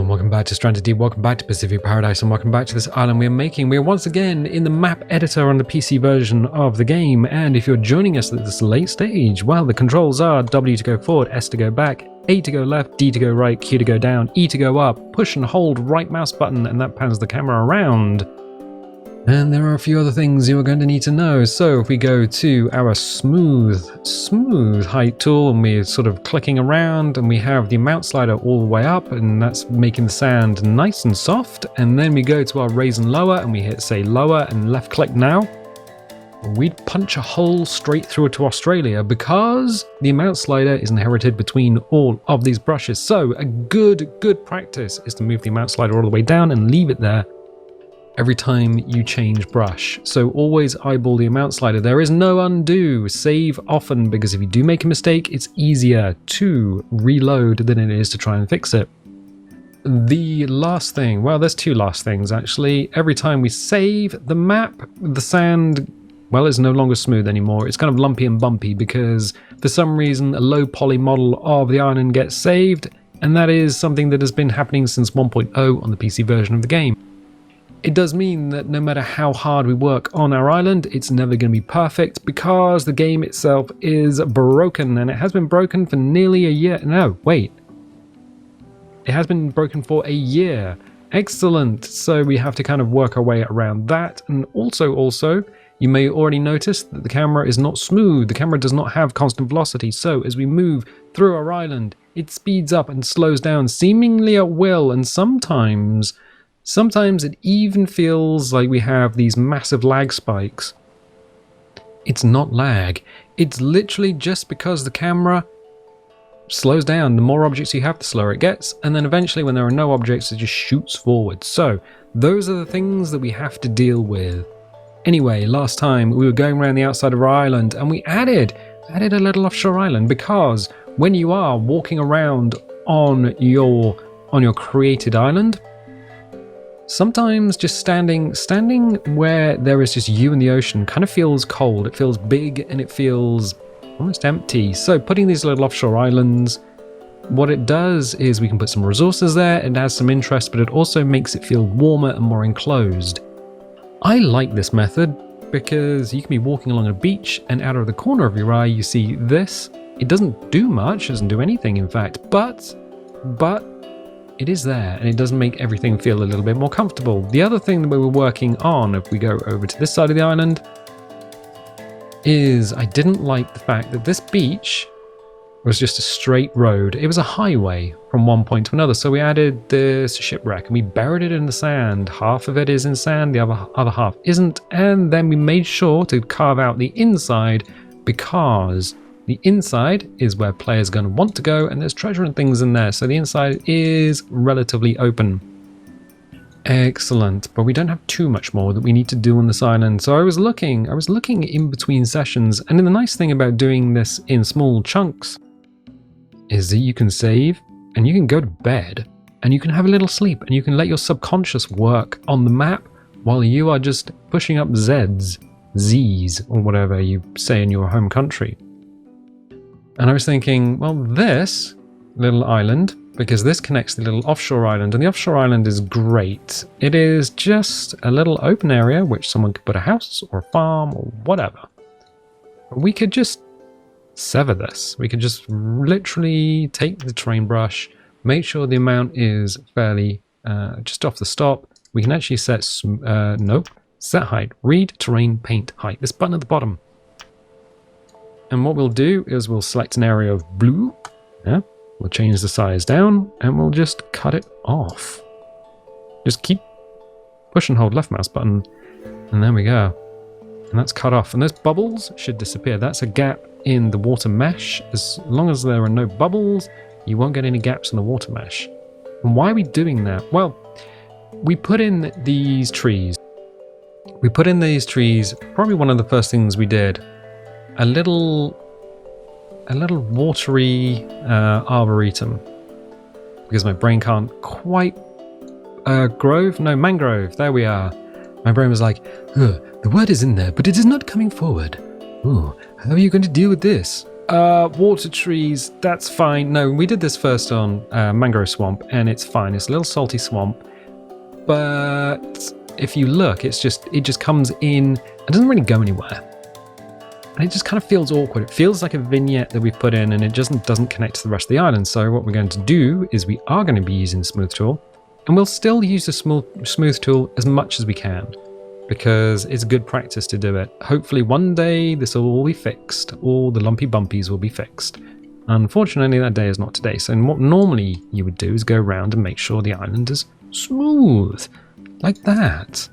and welcome back to Stranded Deep, welcome back to Pacific Paradise, and welcome back to this island we're making. We're once again in the map editor on the PC version of the game, and if you're joining us at this late stage, well, the controls are W to go forward, S to go back, A to go left, D to go right, Q to go down, E to go up, push and hold right mouse button, and that pans the camera around. And there are a few other things you are going to need to know. So if we go to our smooth height tool, and we're sort of clicking around, and we have the amount slider all the way up, and that's making the sand nice and soft. And then we go to our raise and lower, and we hit say lower and left click now. We'd punch a hole straight through to Australia because the amount slider is inherited between all of these brushes. So a good practice is to move the amount slider all the way down and leave it there every time you change brush. So always eyeball the amount slider. There is no undo. Save often, because if you do make a mistake, it's easier to reload than it is to try and fix it. The last thing, well, there's two last things actually. Every time we save the map, the sand, well, is no longer smooth anymore. It's kind of lumpy and bumpy because for some reason a low poly model of the island gets saved, and that is something that has been happening since 1.0 on the PC version of the game. It does mean that no matter how hard we work on our island, it's never going to be perfect because the game itself is broken, and it has been broken for nearly a year. No, wait. It has been broken for a year. Excellent. So we have to kind of work our way around that. And also, you may already notice that the camera is not smooth. The camera does not have constant velocity. So as we move through our island, it speeds up and slows down seemingly at will, and sometimes it even feels like we have these massive lag spikes. It's not lag. It's literally just because the camera slows down. The more objects you have, the slower it gets. And then eventually when there are no objects, it just shoots forward. So those are the things that we have to deal with. Anyway, last time we were going around the outside of our island, and we added a little offshore island, because when you are walking around on your created island, sometimes just standing where there is just you and the ocean kind of feels cold. It feels big and it feels almost empty. So putting these little offshore islands, what it does is we can put some resources there. It adds some interest, but it also makes it feel warmer and more enclosed. I like this method because you can be walking along a beach, and out of the corner of your eye you see this. It doesn't do much, doesn't do anything in fact, but it is there, and it does make everything feel a little bit more comfortable. The other thing that we were working on, if we go over to this side of the island, is I didn't like the fact that this beach was just a straight road. It was a highway from one point to another, so we added this shipwreck and we buried it in the sand. Half of it is in sand, the other half isn't, and then we made sure to carve out the inside, because the inside is where players are going to want to go, and there's treasure and things in there, so the inside is relatively open. Excellent, but we don't have too much more that we need to do on this island. So I was looking in between sessions, and the nice thing about doing this in small chunks is that you can save, and you can go to bed, and you can have a little sleep, and you can let your subconscious work on the map while you are just pushing up Z's, or whatever you say in your home country. And I was thinking, well, this little island, because this connects the little offshore island, and the offshore island is great. It is just a little open area which someone could put a house or a farm or whatever. We could just sever this. We could just literally take the terrain brush, make sure the amount is fairly just off the stop. We can actually set, set height, read terrain paint height, this button at the bottom. And what we'll do is we'll select an area of blue, we'll change the size down, and we'll just cut it off. Just keep push and hold left mouse button, and there we go. And that's cut off, and those bubbles should disappear. That's a gap in the water mesh. As long as there are no bubbles, you won't get any gaps in the water mesh. And why are we doing that? Well, we put in these trees. Probably one of the first things we did. A little watery arboretum, because my brain can't quite mangrove, there we are. My brain was like, the word is in there, but it is not coming forward. Ooh, how are you going to deal with this? Water trees, that's fine. No, we did this first on Mangrove Swamp, and it's fine. It's a little salty swamp, but if you look, it just comes in. It doesn't really go anywhere. And it just kind of feels awkward. It feels like a vignette that we've put in, and it doesn't connect to the rest of the island. So what we're going to do is we are going to be using the smooth tool, and we'll still use the smooth tool as much as we can, because it's good practice to do it. Hopefully one day this will all be fixed. All the lumpy bumpies will be fixed. Unfortunately, that day is not today. So what normally you would do is go around and make sure the island is smooth, like that.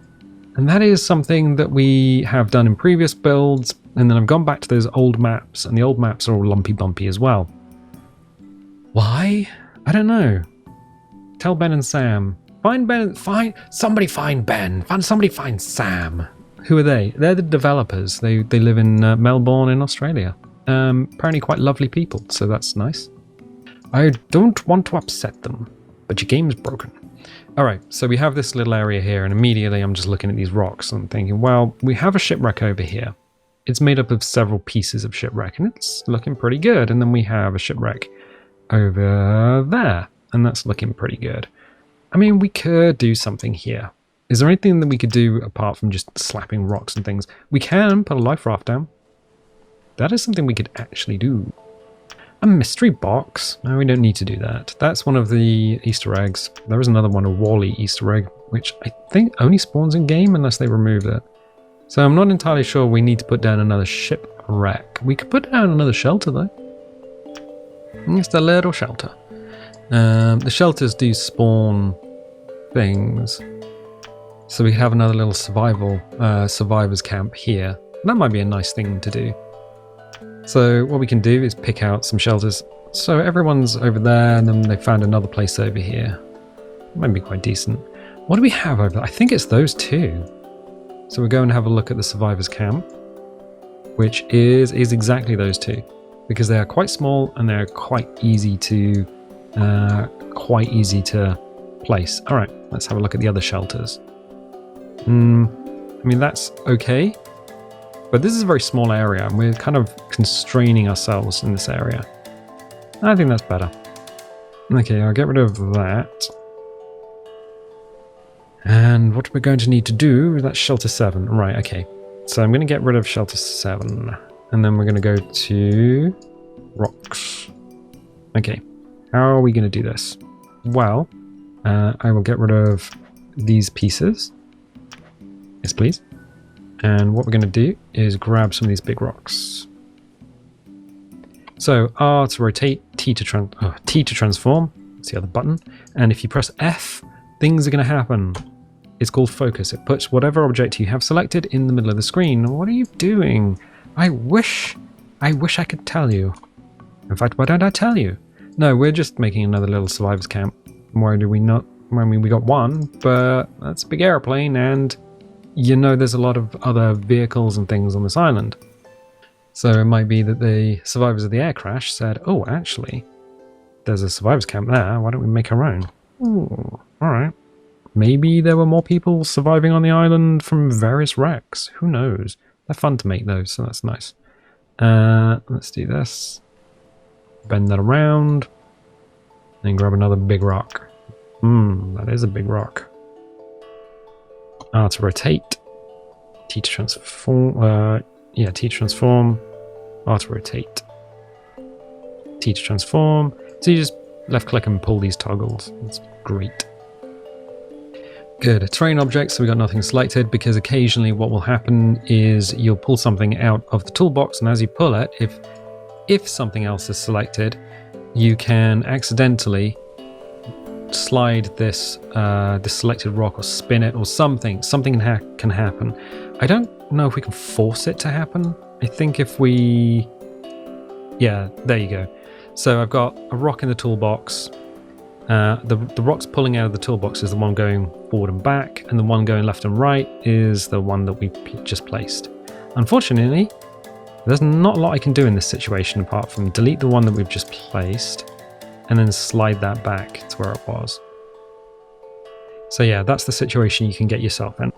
And that is something that we have done in previous builds, and then I've gone back to those old maps, and the old maps are all lumpy bumpy as well. Why? I don't know. Tell Ben and Sam. Find Ben, somebody find Ben. Somebody find Sam. Who are they? They're the developers. They live in Melbourne in Australia. Apparently quite lovely people, so that's nice. I don't want to upset them, but your game is broken. Alright, so we have this little area here, and immediately I'm just looking at these rocks and thinking, well, we have a shipwreck over here. It's made up of several pieces of shipwreck, and it's looking pretty good. And then we have a shipwreck over there, and that's looking pretty good. I mean, we could do something here. Is there anything that we could do apart from just slapping rocks and things? We can put a life raft down. That is something we could actually do. A mystery box? No, we don't need to do that. That's one of the Easter eggs. There is another one, a Wally Easter egg, which I think only spawns in game unless they remove it. So I'm not entirely sure we need to put down another shipwreck. We could put down another shelter though. Just a little shelter. The shelters do spawn things. So we have another little survivors camp here. That might be a nice thing to do. So what we can do is pick out some shelters. So everyone's over there, and then they found another place over here. Might be quite decent. What do we have over there? I think it's those two. So we'll go and have a look at the survivors camp, which is exactly those two, because they are quite small and they're quite easy to place. All right, let's have a look at the other shelters. I mean, that's okay. But this is a very small area, and we're kind of constraining ourselves in this area. I think that's better. Okay, I'll get rid of that. And what we're going to need to do, that's shelter 7. Right, okay. So I'm going to get rid of shelter 7. And then we're going to go to rocks. Okay, how are we going to do this? Well, I will get rid of these pieces. Yes, please. And what we're going to do is grab some of these big rocks. So R to rotate, T to transform. That's the other button. And if you press F, things are going to happen. It's called focus. It puts whatever object you have selected in the middle of the screen. What are you doing? I wish I could tell you. In fact, why don't I tell you? No, we're just making another little survivors camp. Why do we not? I mean, we got one, but that's a big airplane, and you know there's a lot of other vehicles and things on this island. So it might be that the survivors of the air crash said, oh, actually, there's a survivors camp there. Why don't we make our own? Ooh, all right. Maybe there were more people surviving on the island from various wrecks. Who knows? They're fun to make those, so that's nice. Let's do this. Bend that around. Then grab another big rock. That is a big rock. R to rotate. T to transform. T to transform. R to rotate. T to transform. So you just left click and pull these toggles. That's great. Good. Terrain objects, so we got nothing selected, because occasionally what will happen is you'll pull something out of the toolbox, and as you pull it, if something else is selected, you can accidentally slide this selected rock or spin it or something. Something can happen. I don't know if we can force it to happen. I think if we... Yeah, there you go. So I've got a rock in the toolbox. The rock's pulling out of the toolbox is the one going forward and back, and the one going left and right is the one that we just placed. Unfortunately, there's not a lot I can do in this situation apart from delete the one that we've just placed and then slide that back to where it was. So yeah, that's the situation you can get yourself in.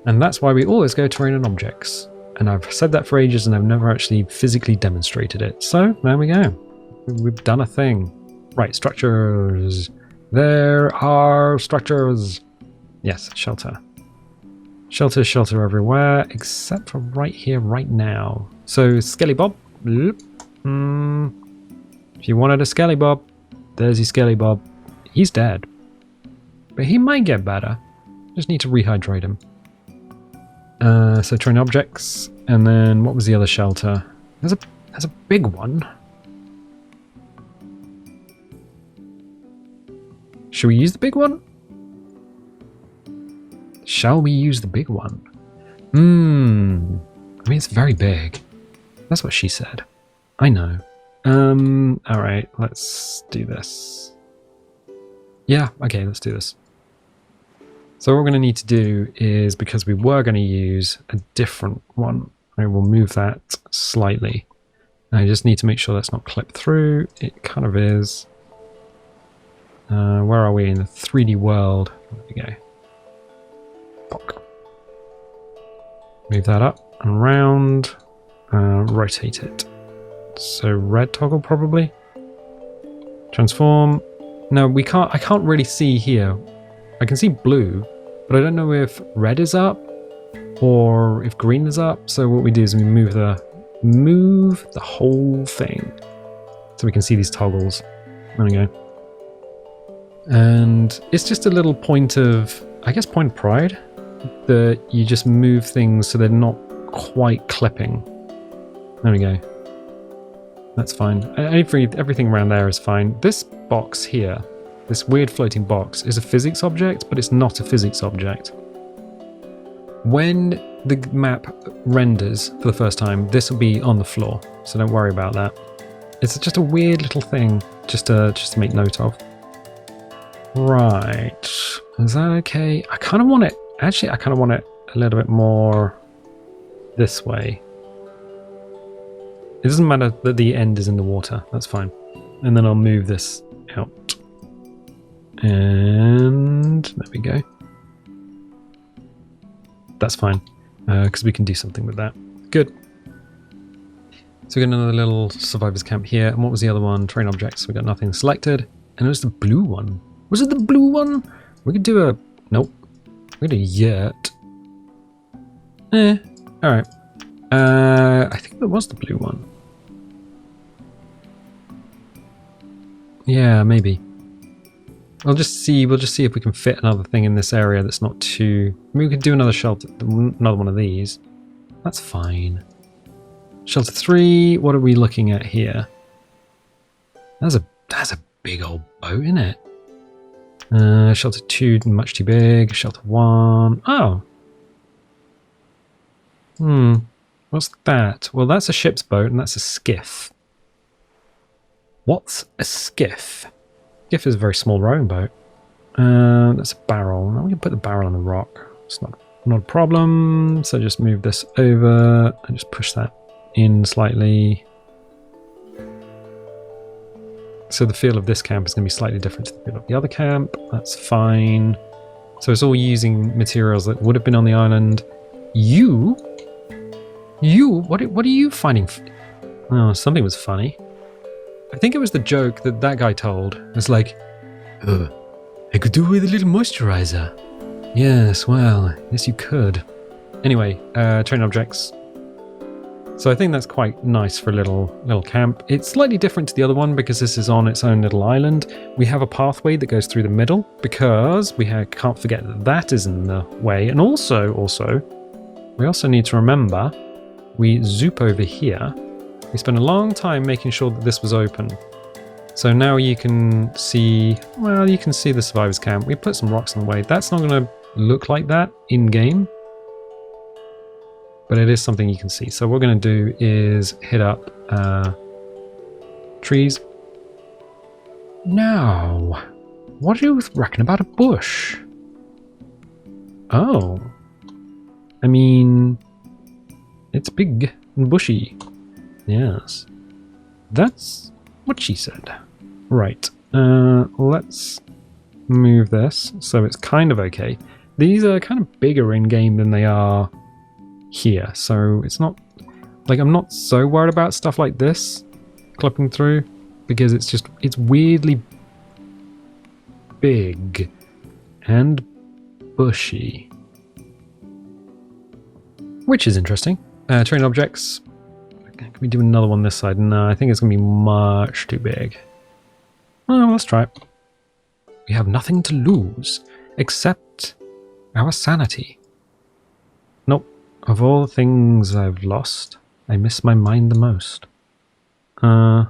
And that's why we always go terrain and objects. And I've said that for ages and I've never actually physically demonstrated it. So there we go. We've done a thing. Right, structures. There are structures. Yes, shelter. Shelter, shelter everywhere, except for right here, right now. So, Skelly Bob. If you wanted a Skelly Bob, there's your Skelly Bob. He's dead. But he might get better. Just need to rehydrate him. So train objects, and then what was the other shelter? There's a big one. Should we use the big one? Shall we use the big one? I mean, it's very big. That's what she said. I know. Alright, let's do this. Yeah, okay, let's do this. So what we're going to need to do is, because we were going to use a different one, I will move that slightly. I just need to make sure that's not clipped through. It kind of is. Where are we in the 3D world? There we go. Pop. Move that up and around. Rotate it. So red toggle probably. Transform. No, we can't. I can't really see here. I can see blue, but I don't know if red is up or if green is up. So what we do is we move the whole thing so we can see these toggles. There we go. And it's just a little point of, I guess, point of pride that you just move things so they're not quite clipping. There we go. That's fine. Everything around there is fine. This box here, this weird floating box, is a physics object, but it's not a physics object. When the map renders for the first time, this will be on the floor, so don't worry about that. It's just a weird little thing just to make note of. Right. Is that okay? I kind of want it... Actually, I kind of want it a little bit more this way. It doesn't matter that the end is in the water. That's fine. And then I'll move this out. And there we go. That's fine. Because we can do something with that. Good. So we got another little survivors camp here. And what was the other one? Train objects. We got nothing selected. And it was the blue one. Was it the blue one? We could do a... Nope. We could do a yurt. Alright. I think that was the blue one. Yeah, maybe. We'll just see if we can fit another thing in this area that's not too... I mean, we could do another shelter, another one of these. That's fine. Shelter 3, what are we looking at here? That's a big old boat, isn't it? Shelter 2, much too big. Shelter 1, oh. What's that? Well, that's a ship's boat, and that's a skiff. What's a skiff? Skiff is a very small rowing boat. That's a barrel. Now we can put the barrel on the rock. It's not a problem. So just move this over and just push that in slightly. So the feel of this camp is going to be slightly different to the feel of the other camp. That's fine. So it's all using materials that would have been on the island. You, what are you finding? Oh, something was funny. I think it was the joke that guy told. It's like, I could do with a little moisturizer. Yes, well, yes you could. Anyway, train objects. So I think that's quite nice for a little camp. It's slightly different to the other one because this is on its own little island. We have a pathway that goes through the middle because we can't forget that is in the way. And also, we also need to remember, we zoop over here. We spent a long time making sure that this was open. So now you can see, well, you can see the survivors camp. We put some rocks in the way. That's not going to look like that in-game, but it is something you can see. So what we're going to do is hit up trees. Now, what do you reckon about a bush? Oh, I mean, it's big and bushy. Yes, that's what she said. Right, let's move this so it's kind of okay. These are kind of bigger in game than they are here. So it's not like I'm not so worried about stuff like this clipping through, because it's weirdly big and bushy, which is interesting. Terrain objects. Can we do another one this side? No, I think it's going to be much too big. Oh, let's try it. We have nothing to lose except our sanity. Nope. Of all the things I've lost, I miss my mind the most. Ozzy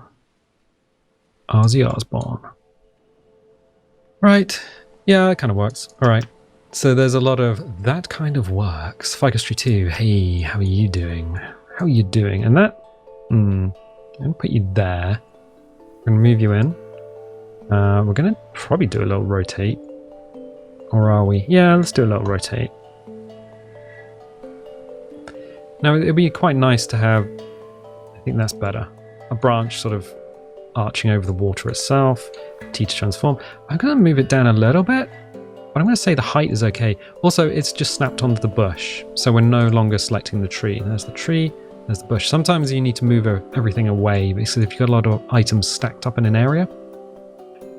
Osbourne. Right. Yeah, that kind of works. Alright. So there's a lot of that kind of works. Ficus Tree 2, hey, how are you doing? How are you doing? And that... I'm going to put you there. I'm going to move you in. We're going to probably do a little rotate. Or are we? Yeah, let's do a little rotate. Now, it'd be quite nice to have... I think that's better. A branch sort of arching over the water itself. T to transform. I'm going to move it down a little bit. But I'm going to say the height is okay. Also, it's just snapped onto the bush. So we're no longer selecting the tree. There's the tree. There's the bush. Sometimes you need to move everything away, because if you've got a lot of items stacked up in an area,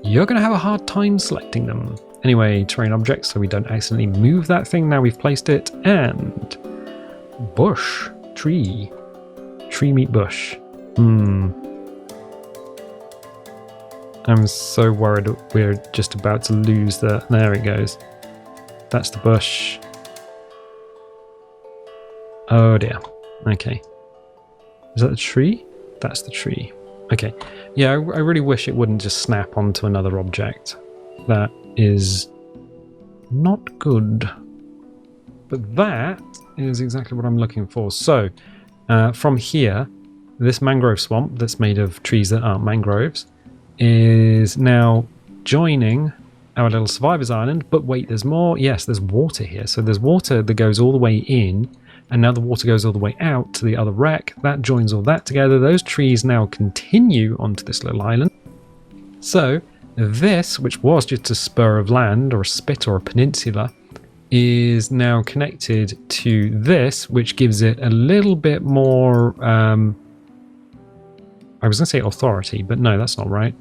you're going to have a hard time selecting them. Anyway, terrain objects, so we don't accidentally move that thing. Now we've placed it. And bush. Tree. Tree meet bush. I'm so worried we're just about to lose the... There it goes. That's the bush. Oh dear. Okay. Is that the tree? That's the tree. Okay. Yeah, I really wish it wouldn't just snap onto another object. That is not good. But that is exactly what I'm looking for. So, from here, this mangrove swamp that's made of trees that aren't mangroves is now joining our little survivor's island. But wait, there's more. Yes, there's water here. So there's water that goes all the way in, and now the water goes all the way out to the other wreck. That joins all that together. Those trees now continue onto this little island. So this, which was just a spur of land or a spit or a peninsula, is now connected to this, which gives it a little bit more, I was going to say authority, but no, that's not right.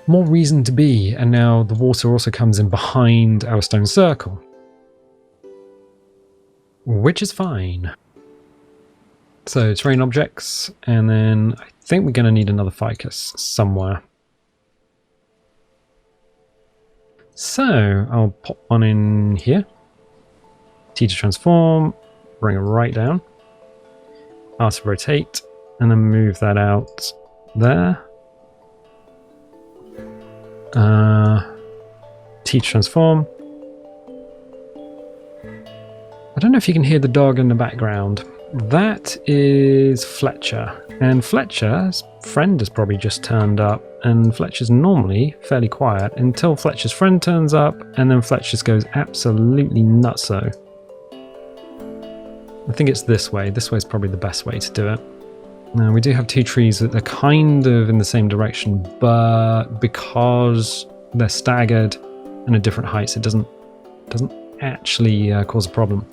More reason to be, and now the water also comes in behind our stone circle. Which is fine. So, terrain objects, and then I think we're going to need another ficus somewhere. So, I'll pop one in here. T to transform, bring it right down. R to rotate, and then move that out there. T to transform. I don't know if you can hear the dog in the background. That is Fletcher. And Fletcher's friend has probably just turned up. And Fletcher's normally fairly quiet until Fletcher's friend turns up. And then Fletcher goes absolutely nutso. I think it's this way. This way is probably the best way to do it. Now, we do have two trees that are kind of in the same direction. But because they're staggered and at different heights, it doesn't actually cause a problem.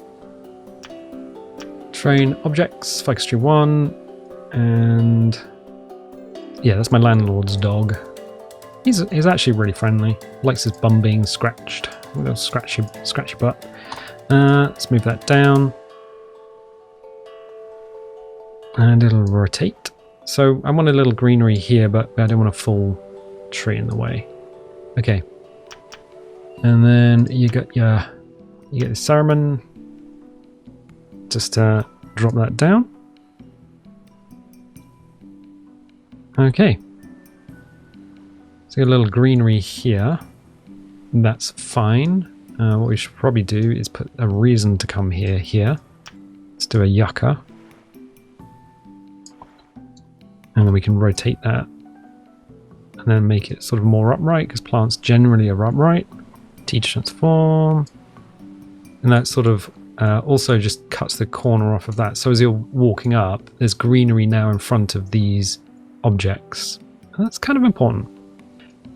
Terrain objects, Ficus Tree 1, and yeah, that's my landlord's dog. He's actually really friendly. Likes his bum being scratched. A little scratchy butt. Let's move that down. And it'll rotate. So I want a little greenery here, but I don't want a full tree in the way. Okay. And then you get the salmon. Just drop that down. Okay. So a little greenery here. That's fine. What we should probably do is put a reason to come here. Let's do a yucca. And then we can rotate that. And then make it sort of more upright, because plants generally are upright. T to transform. And that sort of also just cuts the corner off of that. So as you're walking up, there's greenery now in front of these objects. And that's kind of important.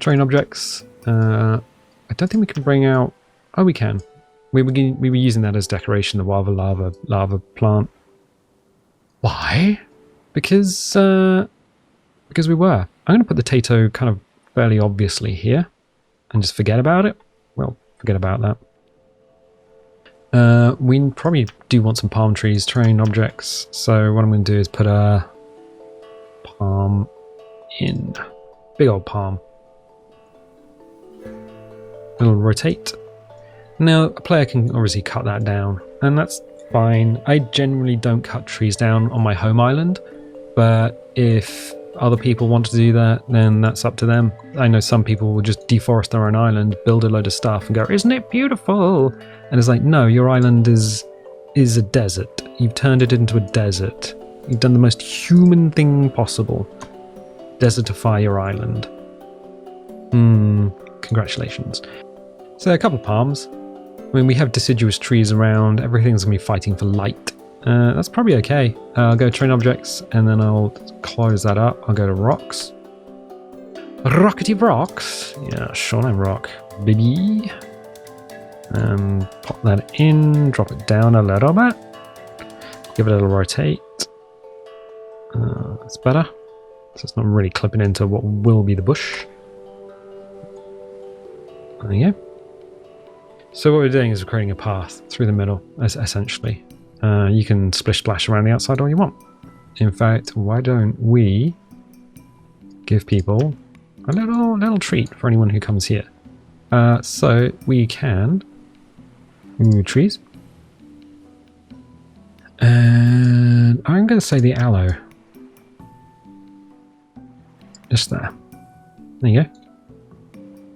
Terrain objects. I don't think we can bring out... Oh, we can. We were using that as decoration, the lava plant. Why? Because we were. I'm going to put the Tato kind of fairly obviously here and just forget about it. Well, forget about that. We probably do want some palm trees, terrain objects. So what I'm going to do is put a palm in. Big old palm. It'll rotate. Now, a player can obviously cut that down, and that's fine. I generally don't cut trees down on my home island, but if other people want to do that, then that's up to them. I know some people will just deforest their own island, build a load of stuff, and go, "Isn't it beautiful?" And it's like, no, your island is a desert. You've turned it into a desert. You've done the most human thing possible. Desertify your island. Congratulations. So a couple of palms. I mean, we have deciduous trees around. Everything's going to be fighting for light. That's probably okay. I'll go train objects, and then I'll close that up. I'll go to rocks. Rockety rocks. Yeah, Shoreline rock, baby. Pop that in. Drop it down a little bit. Give it a little rotate. That's better. So it's not really clipping into what will be the bush. There you go. So what we're doing is we're creating a path through the middle, essentially. You can splish splash around the outside all you want. In fact, why don't we give people a little treat for anyone who comes here? So we can trees, and I'm going to say the aloe. Just there. There you go.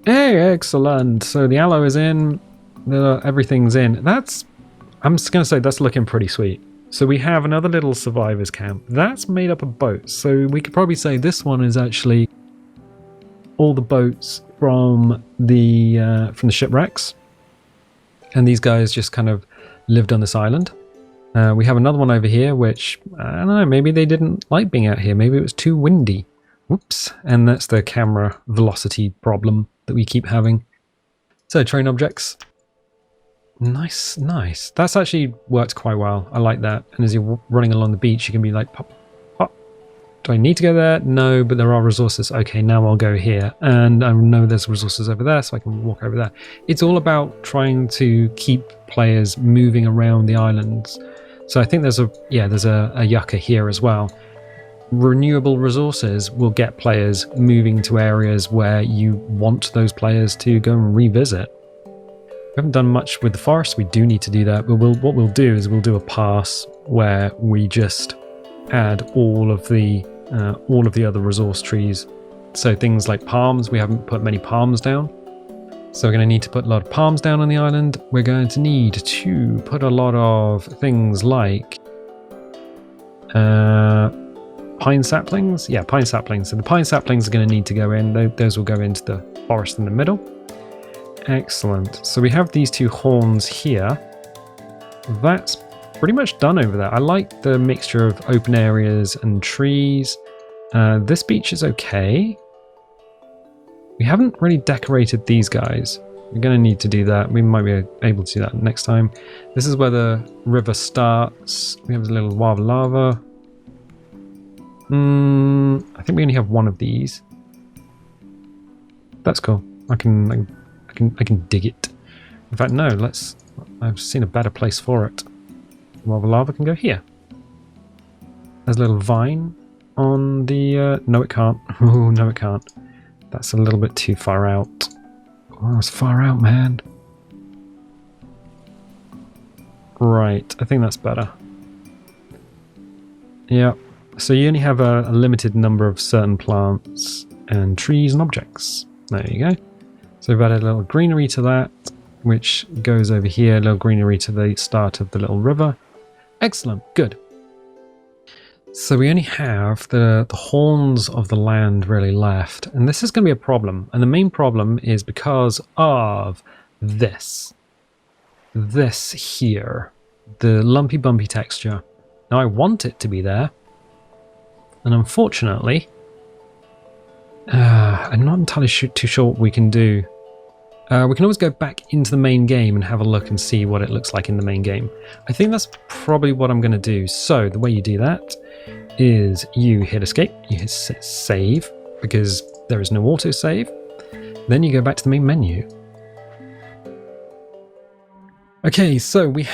Hey, excellent. So the aloe is in. Everything's in. I'm just going to say that's looking pretty sweet. So we have another little survivors camp. That's made up of boats. So we could probably say this one is actually all the boats from the shipwrecks. And these guys just kind of lived on this island. We have another one over here, which, I don't know, maybe they didn't like being out here. Maybe it was too windy. Whoops. And that's the camera velocity problem that we keep having. So train objects. Nice. That's actually worked quite well. I like that. And as you're running along the beach, you can be like, pop, pop. Do I need to go there? No, but there are resources. Okay, now I'll go here. And I know there's resources over there, so I can walk over there. It's all about trying to keep players moving around the islands. So I think there's a yucca here as well. Renewable resources will get players moving to areas where you want those players to go and revisit. We haven't done much with the forest. We do need to do that, but what we'll do is we'll do a pass where we just add all of the other resource trees. So things like palms, we haven't put many palms down. So we're going to need to put a lot of palms down on the island. We're going to need to put a lot of things like pine saplings. Yeah, pine saplings. So the pine saplings are going to need to go in. Those will go into the forest in the middle. Excellent. So we have these two horns here. That's pretty much done over there. I like the mixture of open areas and trees. This beach is okay. We haven't really decorated these guys. We're going to need to do that. We might be able to do that next time. This is where the river starts. We have a little lava. I think we only have one of these. That's cool. I can dig it. In fact, no, I've seen a better place for it. Lava can go here. There's a little vine on the, no it can't. Oh, no it can't. That's a little bit too far out. Oh, it's far out, man. Right, I think that's better. Yeah, so you only have a limited number of certain plants and trees and objects. There you go. So we've added a little greenery to that, which goes over here, a little greenery to the start of the little river. Excellent, good. So we only have the horns of the land really left, and this is going to be a problem. And the main problem is because of this here, the lumpy bumpy texture. Now I want it to be there, and unfortunately, I'm not entirely too sure what we can do. We can always go back into the main game and have a look and see what it looks like in the main game. I think that's probably what I'm going to do. So the way you do that is you hit escape, you hit save, because there is no autosave. Then you go back to the main menu. Okay, so we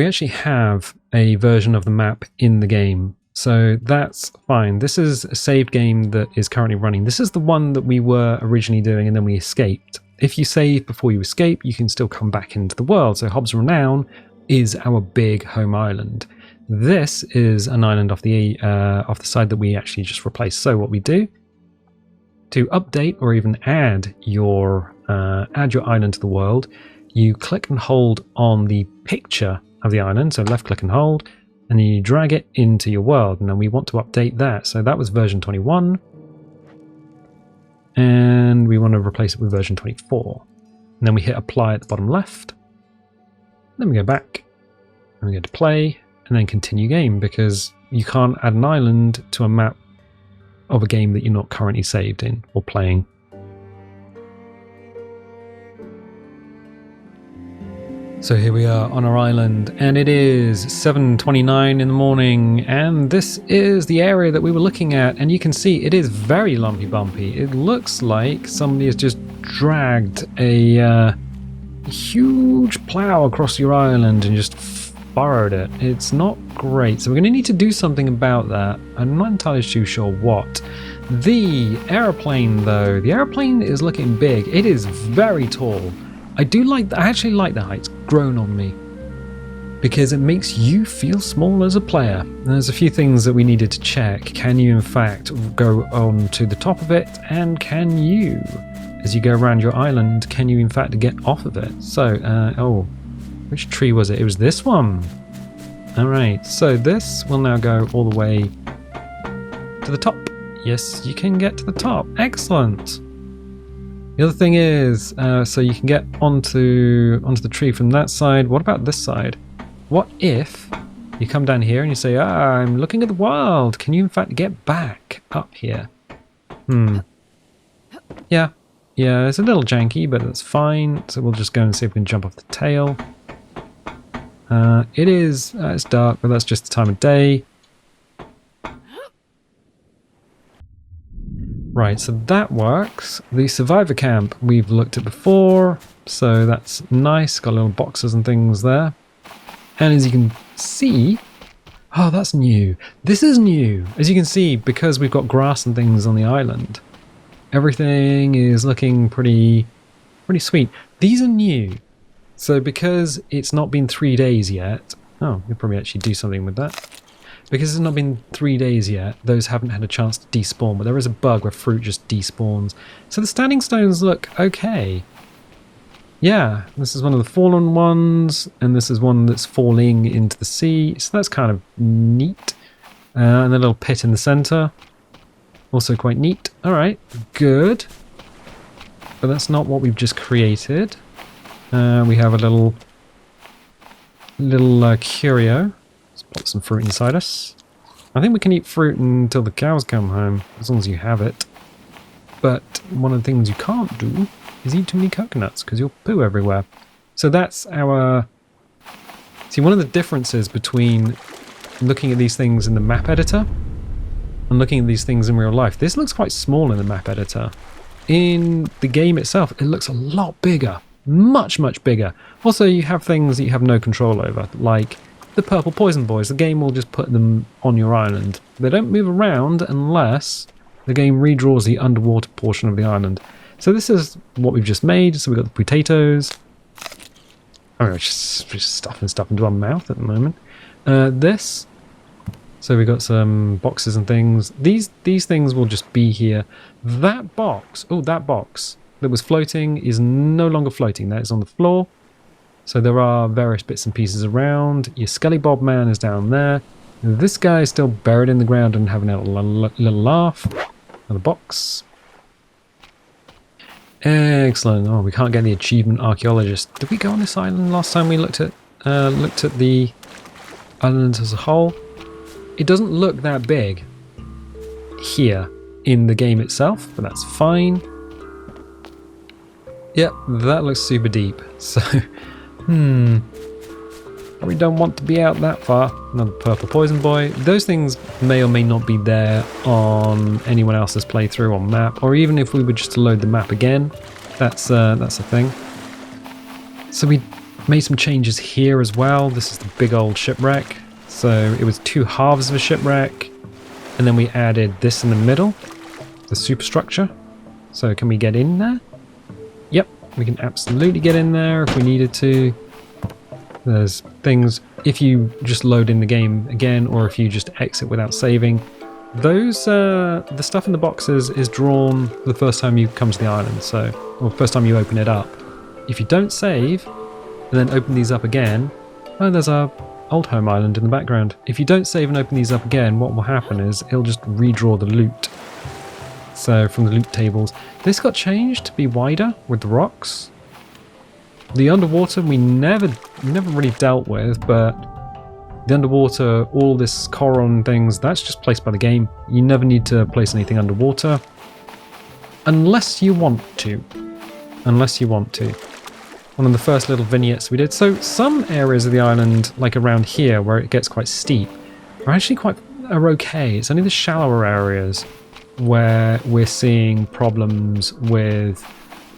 actually have a version of the map in the game. So that's fine. This is a saved game that is currently running. This is the one that we were originally doing and then we escaped. If you save before you escape, you can still come back into the world. So Hobbs Renown is our big home island. This is an island off the side that we actually just replaced. So what we do to update or even add your island to the world, you click and hold on the picture of the island. So left click and hold, and then you drag it into your world. And then we want to update that. So that was version 21. And we want to replace it with version 24. And then we hit apply at the bottom left. Then we go back and we go to play and then continue game, because you can't add an island to a map of a game that you're not currently saved in or playing. So here we are on our island, and it is 7:29 in the morning, and this is the area that we were looking at, and you can see it is very lumpy bumpy. It looks like somebody has just dragged a huge plow across your island and just furrowed it. It's not great, so we're going to need to do something about that. I'm not entirely too sure what. The airplane though, the airplane is looking big. It is very tall. I actually like the height. It's grown on me because it makes you feel small as a player. And there's a few things that we needed to check. Can you in fact go on to the top of it? And can you, as you go around your island, can you in fact get off of it? So, which tree was it? It was this one. All right, so this will now go all the way to the top. Yes, you can get to the top. Excellent. The other thing is, so you can get onto the tree from that side. What about this side? What if you come down here and you say, I'm looking at the world. Can you in fact get back up here? Yeah, it's a little janky, but it's fine. So we'll just go and see if we can jump off the tail. It's dark, but that's just the time of day. Right, so that works. The survivor camp we've looked at before, so that's nice. Got little boxes and things there. And as you can see, oh, that's new. This is new. As you can see, because we've got grass and things on the island, everything is looking pretty sweet. These are new. So because it's not been 3 days yet, oh, we'll probably actually do something with that. Because it's not been 3 days yet, those haven't had a chance to despawn, but there is a bug where fruit just despawns. So the standing stones look okay. Yeah, this is one of the fallen ones, and this is one that's falling into the sea, so that's kind of neat. And a little pit in the center, also quite neat. Alright, good. But that's not what we've just created. We have a little curio. Put some fruit inside us. I think we can eat fruit until the cows come home, as long as you have it. But one of the things you can't do is eat too many coconuts, because you'll poo everywhere. So that's our... See, one of the differences between looking at these things in the map editor and looking at these things in real life, this looks quite small in the map editor. In the game itself, it looks a lot bigger. Much, much bigger. Also, you have things that you have no control over, like the purple poison boys. The game will just put them on your island. They don't move around unless the game redraws the underwater portion of the island. So this is what we've just made. So we've got the potatoes. I mean, just stuffing stuff into our mouth at the moment. This. So we've got some boxes and things. These things will just be here. That box. Oh, that box that was floating is no longer floating. That is on the floor. So there are various bits and pieces around. Your Skelly Bob man is down there. This guy is still buried in the ground and having a little laugh. Another box. Excellent. Oh, we can't get the achievement archaeologist. Did we go on this island last time we looked at the island as a whole? It doesn't look that big here in the game itself, but that's fine. Yep, that looks super deep. So, probably don't want to be out that far. Another purple poison boy. Those things may or may not be there on anyone else's playthrough on map, or even if we were just to load the map again. That's a thing. So we made some changes here as well. This is the big old shipwreck. So it was 2 halves of a shipwreck, and then we added this in the middle, the superstructure. So can we get in there? Yep, we can absolutely get in there if we needed to. There's things, if you just load in the game again, or if you just exit without saving, those, the stuff in the boxes is drawn the first time you come to the island, so, or first time you open it up. If you don't save, and then open these up again, oh, there's our old home island in the background. If you don't save and open these up again, what will happen is it'll just redraw the loot. So from the loot tables, this got changed to be wider with the rocks. The underwater we never really dealt with, but the underwater, all this coral and things, that's just placed by the game. You never need to place anything underwater unless you want to. Unless you want to. One of the first little vignettes we did. So some areas of the island, like around here where it gets quite steep, are okay. It's only the shallower areas where we're seeing problems with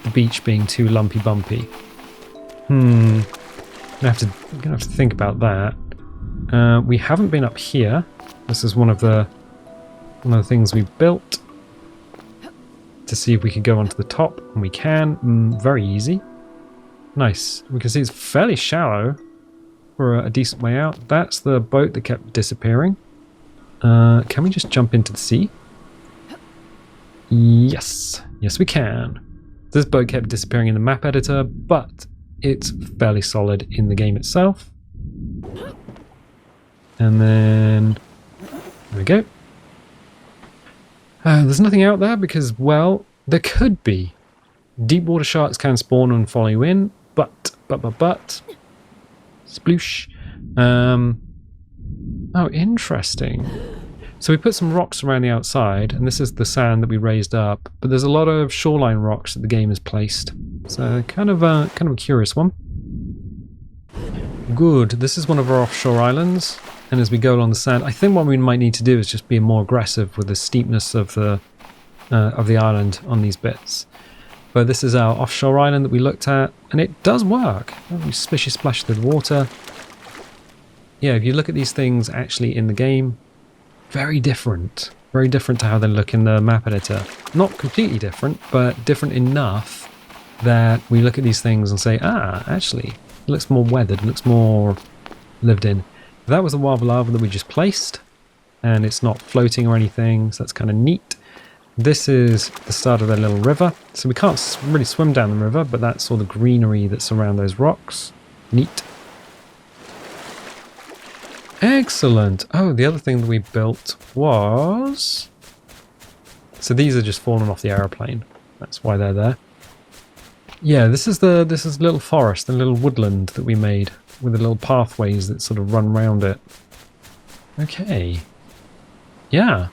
the beach being too lumpy bumpy. I'm gonna have to think about that. We haven't been up here. This is one of the things we built to see if we could go onto the top, and we can. Very easy. Nice. We can see it's fairly shallow for a decent way out. That's the boat that kept disappearing. Can we just jump into the sea? Yes. Yes, we can. This boat kept disappearing in the map editor, but it's fairly solid in the game itself. And then there we go. There's nothing out there because, well, there could be. Deep water sharks can spawn and follow you in, but sploosh. Oh, interesting. So we put some rocks around the outside, and this is the sand that we raised up, but there's a lot of shoreline rocks that the game has placed. So kind of a curious one. Good. This is one of our offshore islands, and as we go along the sand, I think what we might need to do is just be more aggressive with the steepness of the island on these bits. But this is our offshore island that we looked at, and it does work. We splishy splash through the water. Yeah, if you look at these things actually in the game, very different. Very different to how they look in the map editor. Not completely different, but different enough that we look at these things and say, actually, it looks more weathered, it looks more lived in. That was the lava that we just placed, and it's not floating or anything, so that's kind of neat. This is the start of their little river, so we can't really swim down the river, but that's all the greenery that's around those rocks. Neat. Excellent. Oh, the other thing that we built was... So these are just fallen off the aeroplane. That's why they're there. Yeah, this is little forest, the little woodland that we made with the little pathways that sort of run around it. Okay. Yeah.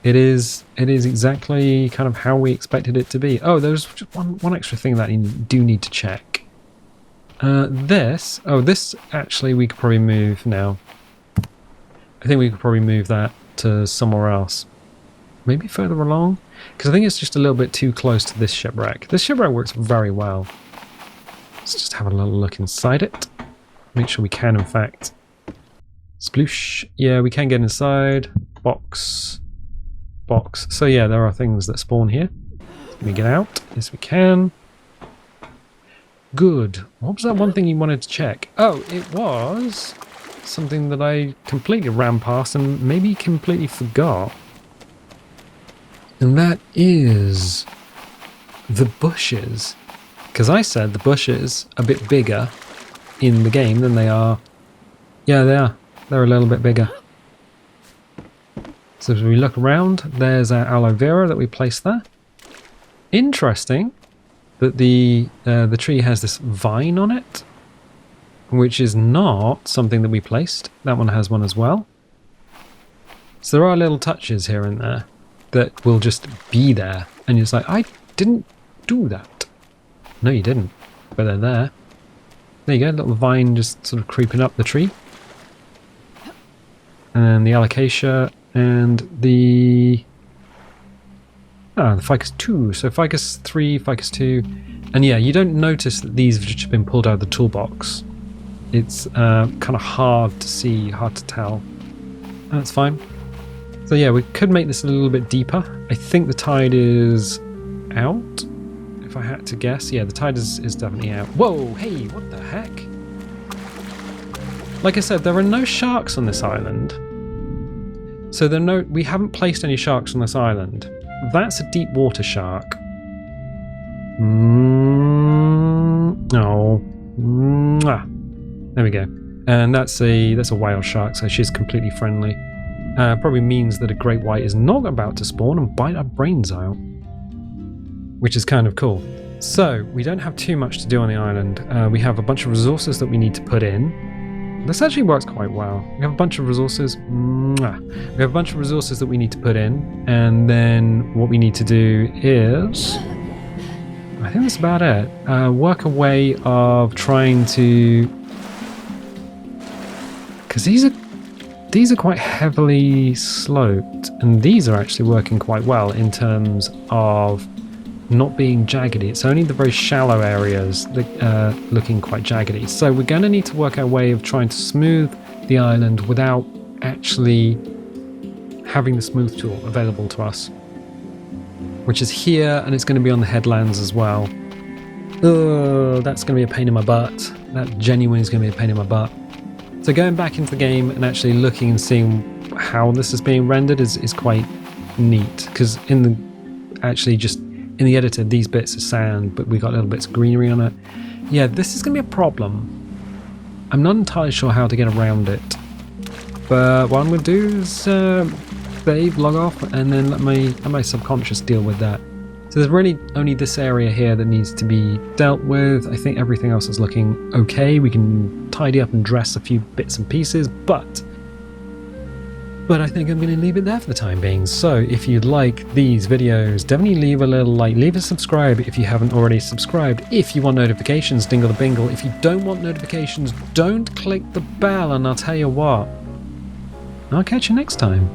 It is exactly kind of how we expected it to be. Oh, there's just one extra thing that you do need to check. This actually we could probably move now. I think we could probably move that to somewhere else. Maybe further along? Because I think it's just a little bit too close to this shipwreck. This shipwreck works very well. Let's just have a little look inside it. Make sure we can, in fact. Sploosh. Yeah, we can get inside. Box. So yeah, there are things that spawn here. Can we get out? Yes, we can. Good. What was that one thing you wanted to check? Oh, it was something that I completely ran past and maybe completely forgot. And that is the bushes. Because I said the bushes are a bit bigger in the game than they are. Yeah, they are. They're a little bit bigger. So as we look around, there's our aloe vera that we placed there. Interesting that the tree has this vine on it, which is not something that we placed. That one has one as well. So there are little touches here and there that will just be there, and it's like, I didn't do that. No, you didn't. But they're there. There you go, little vine just sort of creeping up the tree. And the alocasia and the ficus 2. So ficus 3, ficus 2. And yeah, you don't notice that these have just been pulled out of the toolbox. It's kind of hard to see, hard to tell. That's fine. So yeah, we could make this a little bit deeper. I think the tide is out, if I had to guess. Yeah, the tide is definitely out. Whoa, hey, what the heck? Like I said, there are no sharks on this island. So we haven't placed any sharks on this island. That's a deep water shark. Oh. There we go. And that's a whale shark, so she's completely friendly. Probably means that a great white is not about to spawn and bite our brains out, which is kind of cool. So we don't have too much to do on the island. We have a bunch of resources that we need to put in. This actually works quite well. We have a bunch of resources. We have a bunch of resources that we need to put in, and then what we need to do is, I think that's about it. Work a way of trying to, because these are quite heavily sloped, and these are actually working quite well in terms of not being jaggedy. It's only the very shallow areas that are looking quite jaggedy. So we're going to need to work our way of trying to smooth the island without actually having the smooth tool available to us, which is here, and it's going to be on the headlands as well. That's going to be a pain in my butt. That genuinely is going to be a pain in my butt. So going back into the game and actually looking and seeing how this is being rendered is quite neat, because actually just in the editor these bits are sand, but we got little bits of greenery on it. Yeah, this is going to be a problem. I'm not entirely sure how to get around it, but what I'm going to do is save, log off, and then let my subconscious deal with that. So there's really only this area here that needs to be dealt with. I think everything else is looking okay. We can tidy up and dress a few bits and pieces, but I think I'm going to leave it there for the time being. So if you like these videos, definitely leave a little like, leave a subscribe if you haven't already subscribed. If you want notifications, dingle the bingle. If you don't want notifications, don't click the bell, and I'll tell you what, I'll catch you next time.